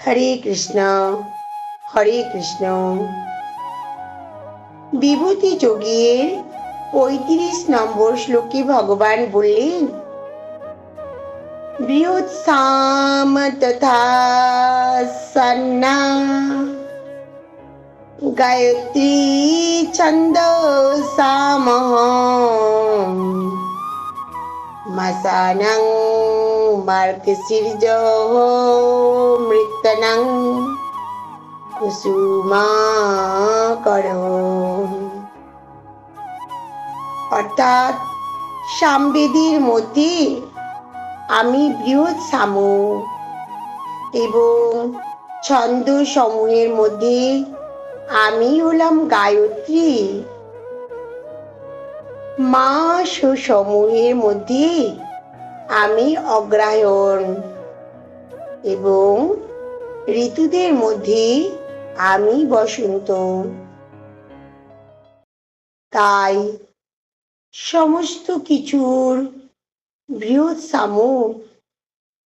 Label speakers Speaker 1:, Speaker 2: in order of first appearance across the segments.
Speaker 1: হরে কৃষ্ণ হরে কৃষ্ণ। বিভূতি যোগের ৩৫ নম্বর শ্লোকে ভগবান বললেন, বৃহৎসাম তথা সন্না গায়ত্রী ছন্দসামহ মাসানং মার্গশিরযোঃ মৃত্যনং কুসুমাকরঃ। অর্থাৎ সামবেদের মধ্যে আমি বৃহৎ সাম এবং ছন্দ সমূহের মধ্যে আমি হলাম গায়ত্রী, মাস সমূহের মধ্যে আমি অগ্রহায়ণ এবং ঋতুদের মধ্যে আমি বসন্ত। তাই সমস্ত কিছুর বৃহৎ সাম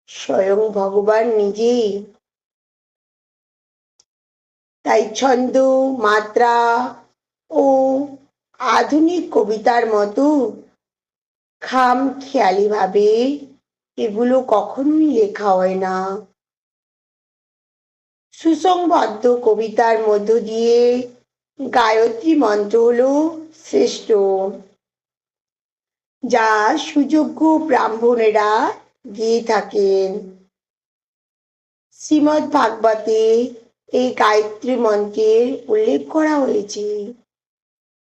Speaker 1: স্বয়ং ভগবান নিজেই। তাই ছন্দ, মাত্রা ও আধুনিক কবিতার মতো খামখেয়ালি ভাবে এগুলো কখনোই লেখা হয় না। সুসংবদ্ধ কবিতার মধ্য দিয়ে গায়ত্রী মন্ত্র হলো শ্রেষ্ঠ, যা সুযোগ্য ব্রাহ্মণেরা গেয়ে থাকেন। শ্রীমদ্ ভাগবতে এই গায়ত্রী মন্ত্রের উল্লেখ করা হয়েছে।